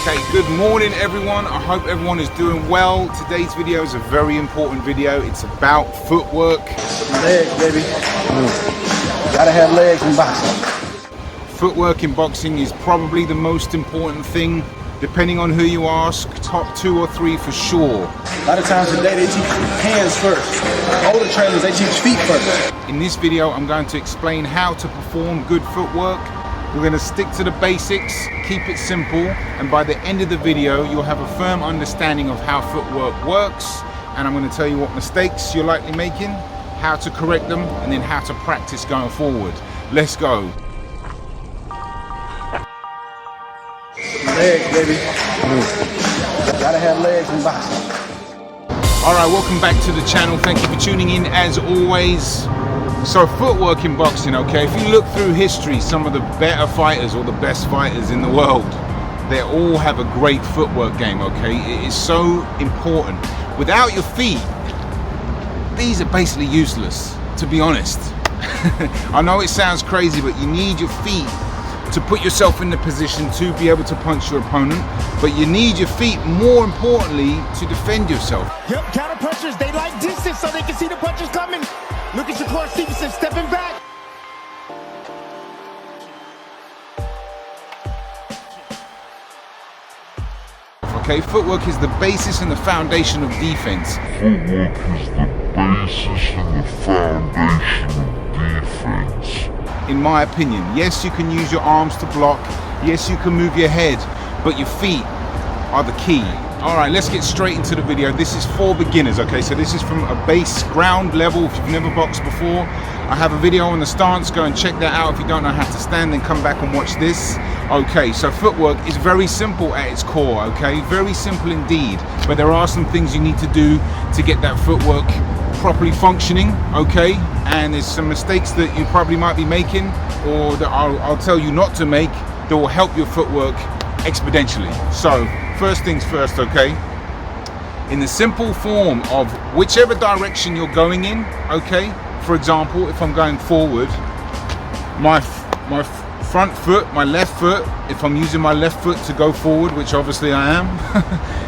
Okay, good morning everyone. I hope everyone is doing well. Today's video is a very important video. It's about footwork. Legs, baby. Gotta have legs in boxing. Footwork in boxing is probably the most important thing. Depending on who you ask, top 2 or 3 for sure. A lot of times today they teach hands first. Older trainers, they teach feet first. In this video, I'm going to explain how to perform good footwork. We're going to stick to the basics, keep it simple, and by the end of the video, you'll have a firm understanding of how footwork works, and I'm going to tell you what mistakes you're likely making, how to correct them, and then how to practice going forward. Let's go. Legs, baby. Gotta have legs in boxing. Alright, welcome back to the channel. Thank you for tuning in as always. So footwork in boxing, okay, if you look through history, some of the better fighters or the best fighters in the world, they all have a great footwork game, okay? It is so important. Without your feet, these are basically useless, to be honest. I know it sounds crazy, but you need your feet to put yourself in the position to be able to punch your opponent, but you need your feet more importantly to defend yourself. Yep, counter punchers, they like distance so they can see the punches coming. Look at Shakur Stevenson stepping back. Okay, footwork is the basis and the foundation of defense. Footwork is the basis and the foundation of defense. In my opinion, yes, you can use your arms to block, yes, you can move your head, but your feet are the key. All right, let's get straight into the video. This is for beginners, okay? So this is from a base ground level. If you've never boxed before, I have a video on the stance. Go and check that out. If you don't know how to stand, then come back and watch this. Okay, so footwork is very simple at its core, okay? Very simple indeed, but there are some things you need to do to get that footwork properly functioning, okay? And there's some mistakes that you probably might be making, or that I'll tell you not to make, that will help your footwork exponentially. So first things first, okay? In the simple form of whichever direction you're going in, okay? For example, if I'm going forward, my front foot, my left foot, if I'm using my left foot to go forward, which obviously I am,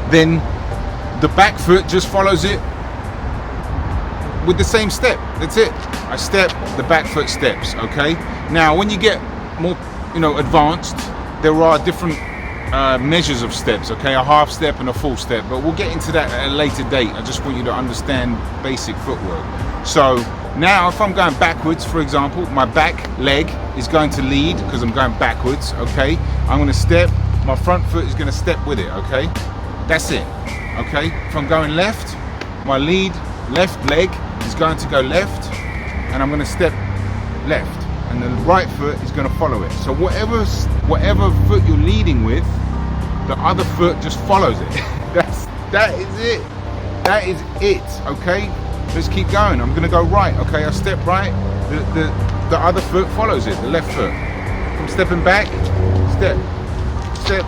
then the back foot just follows it with the same step. That's it. I step, the back foot steps, okay? Now, when you get more, advanced, there are different measures of steps, okay? A half step and a full step, but we'll get into that at a later date. I just want you to understand basic footwork. So now if I'm going backwards, for example, my back leg is going to lead because I'm going backwards, okay? I'm going to step, my front foot is going to step with it, okay? That's it, okay? If I'm going left, my left leg is going to go left, and I'm going to step left, and the right foot is going to follow it. So whatever foot you're leading with, the other foot just follows it. That is it. That is it. Okay. Let's keep going. I'm going to go right. Okay. I step right. The other foot follows it. The left foot. I'm stepping back. Step. Step.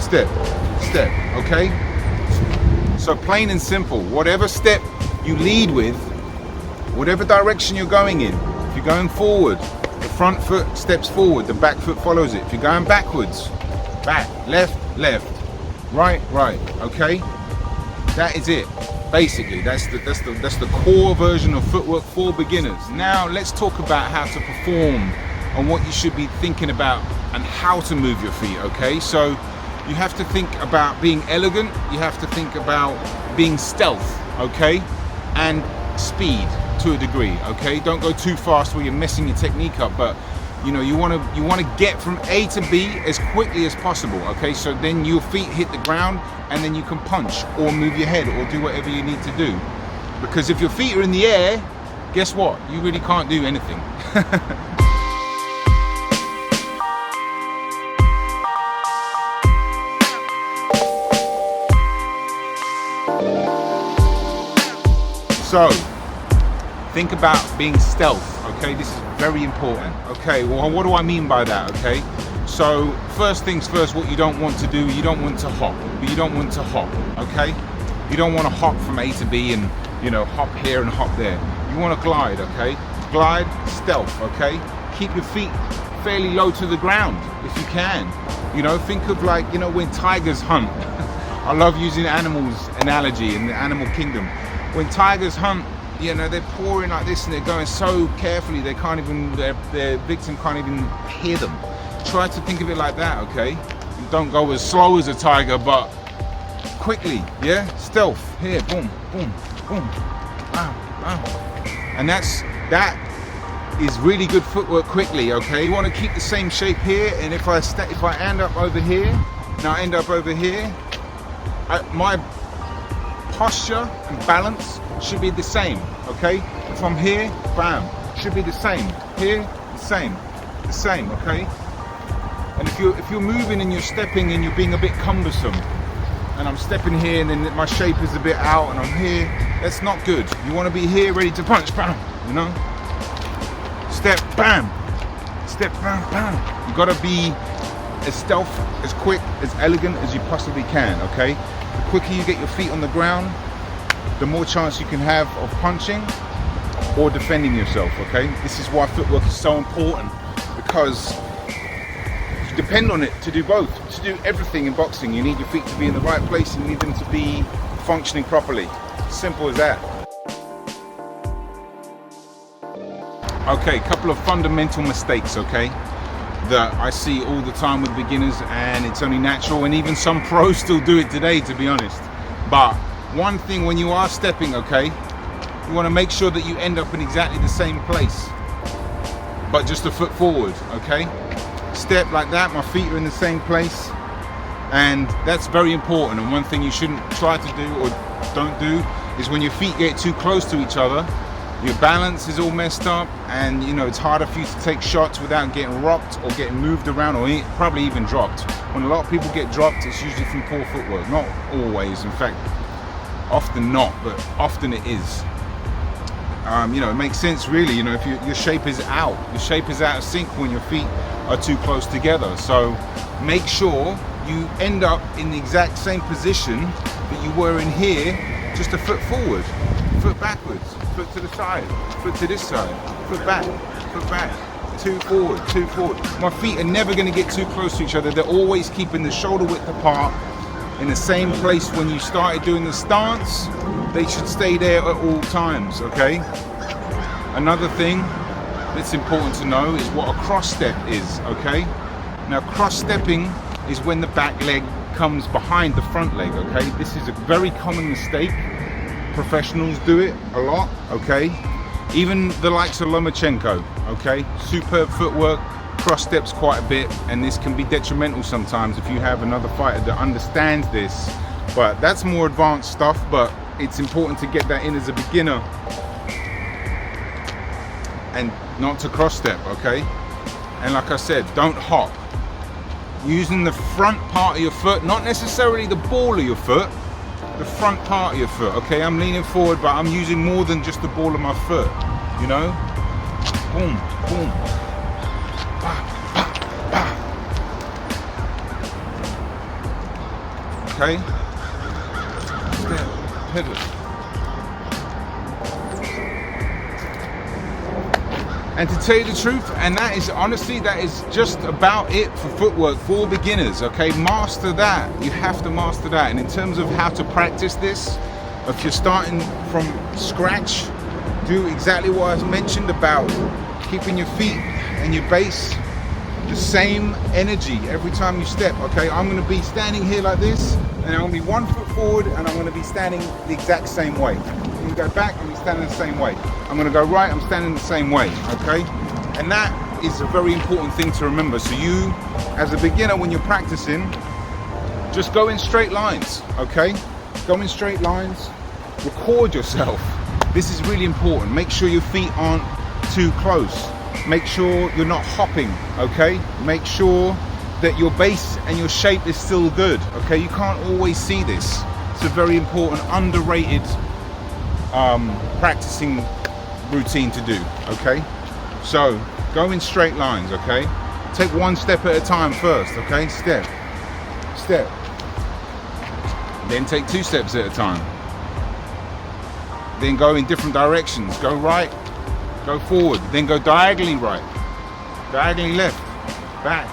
Step. Step. Okay. So plain and simple. Whatever step you lead with, whatever direction you're going in, if you're going forward, the front foot steps forward, the back foot follows it. If you're going backwards, back, left, left, right, right, okay? That is it. Basically, that's the core version of footwork for beginners. Now let's talk about how to perform and what you should be thinking about and how to move your feet, okay? So you have to think about being elegant, you have to think about being stealth, okay? And speed to a degree, okay? Don't go too fast where you're messing your technique up, but you want to get from A to B as quickly as possible, okay? So then your feet hit the ground and then you can punch or move your head or do whatever you need to do. Because if your feet are in the air, guess what? You really can't do anything. So think about being stealth, okay? This is very important. Okay, well, what do I mean by that, okay? So first things first, what you don't want to do, you don't want to hop, okay? You don't want to hop from A to B and, hop here and hop there. You want to glide, okay? Glide, stealth, okay? Keep your feet fairly low to the ground if you can. You know, think of like, you know, when tigers hunt. I love using animals analogy in the animal kingdom. When tigers hunt, you know, they're pouring like this and they're going so carefully they can't even, their victim can't even hear them. Try to think of it like that, okay? You don't go as slow as a tiger, but quickly, yeah? Stealth, here, boom, boom, boom, wow, wow. And that is really good footwork quickly, okay? You want to keep the same shape here, and if I end up over here, now I end up over here, my posture and balance should be the same, okay? If I'm here, bam, should be the same. Here, the same, okay? And if you're moving and you're stepping and you're being a bit cumbersome, and I'm stepping here and then my shape is a bit out and I'm here, that's not good. You want to be here ready to punch, bam, you know? Step, bam, bam. You gotta be as stealth, as quick, as elegant as you possibly can, okay? The quicker you get your feet on the ground, the more chance you can have of punching or defending yourself, okay? This is why footwork is so important, because you depend on it to do both. To do everything in boxing, you need your feet to be in the right place and you need them to be functioning properly. Simple as that. Okay, couple of fundamental mistakes, okay, that I see all the time with beginners, and it's only natural, and even some pros still do it today, to be honest. But one thing, when you are stepping, okay, you want to make sure that you end up in exactly the same place, but just a foot forward, okay? Step like that, my feet are in the same place, and that's very important. And one thing you shouldn't try to do or don't do is when your feet get too close to each other, your balance is all messed up, and you know, it's harder for you to take shots without getting rocked or getting moved around, or probably even dropped. When a lot of people get dropped, it's usually from poor footwork. Not always, in fact, often not, but often it is. You know, it makes sense really, you know, if your shape is out of sync when your feet are too close together. So make sure you end up in the exact same position that you were in here, just a foot forward, foot backwards, foot to the side, foot to this side, foot back, two forward. My feet are never going to get too close to each other. They're always keeping the shoulder width apart in the same place. When you started doing the stance, they should stay there at all times, okay? Another thing that's important to know is what a cross step is, okay? Now, cross stepping is when the back leg comes behind the front leg, okay? This is a very common mistake. Professionals do it a lot, okay? Even the likes of Lomachenko, okay? Superb footwork, cross steps quite a bit, and this can be detrimental sometimes if you have another fighter that understands this. But that's more advanced stuff, but it's important to get that in as a beginner and not to cross step, okay? And like I said, don't hop. Using the front part of your foot, not necessarily the ball of your foot, the front part of your foot, okay? I'm leaning forward, but I'm using more than just the ball of my foot, you know? Boom, boom. Bah, bah, bah. Okay? Step, pivot. And to tell you the truth, and that is honestly, that is just about it for footwork for beginners, okay? Master that. You have to master that. And in terms of how to practice this, if you're starting from scratch, do exactly what I mentioned about keeping your feet and your base the same energy every time you step, okay? I'm gonna be standing here like this, and I'm gonna be 1 foot forward, and I'm gonna be standing the exact same way. I'm gonna go back, I'm gonna be standing the same way. I'm gonna go right, I'm standing the same way, okay? And that is a very important thing to remember. So you, as a beginner, when you're practicing, just go in straight lines, okay? Go in straight lines, record yourself. This is really important. Make sure your feet aren't too close. Make sure you're not hopping, okay? Make sure that your base and your shape is still good, okay? You can't always see this. It's a very important, underrated practicing routine to do, okay? So go in straight lines, okay? Take 1 step at a time first, okay? Step, step. Then take 2 steps at a time. Then go in different directions. Go right, go forward, then go diagonally right, diagonally left, back,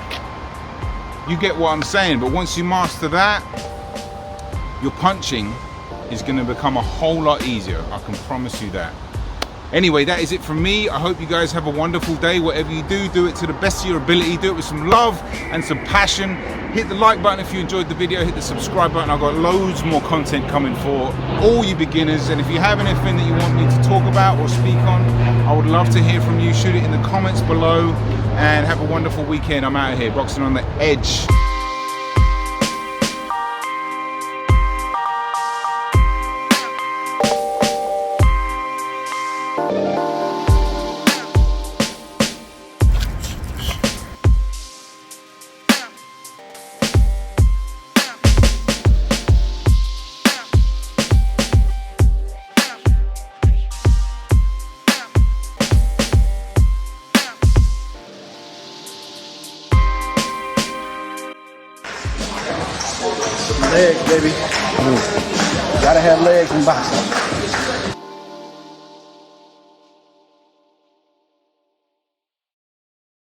You get what I'm saying? But once you master that, your punching is going to become a whole lot easier. I can promise you that. Anyway, that is it from me. I hope you guys have a wonderful day. Whatever you do, do it to the best of your ability. Do it with some love and some passion. Hit the like button if you enjoyed the video. Hit the subscribe button. I've got loads more content coming for all you beginners. And if you have anything that you want me to talk about or speak on, I would love to hear from you. Shoot it in the comments below. And have a wonderful weekend. I'm out of here, boxing on the edge. Legs, baby. Gotta have legs in boxing.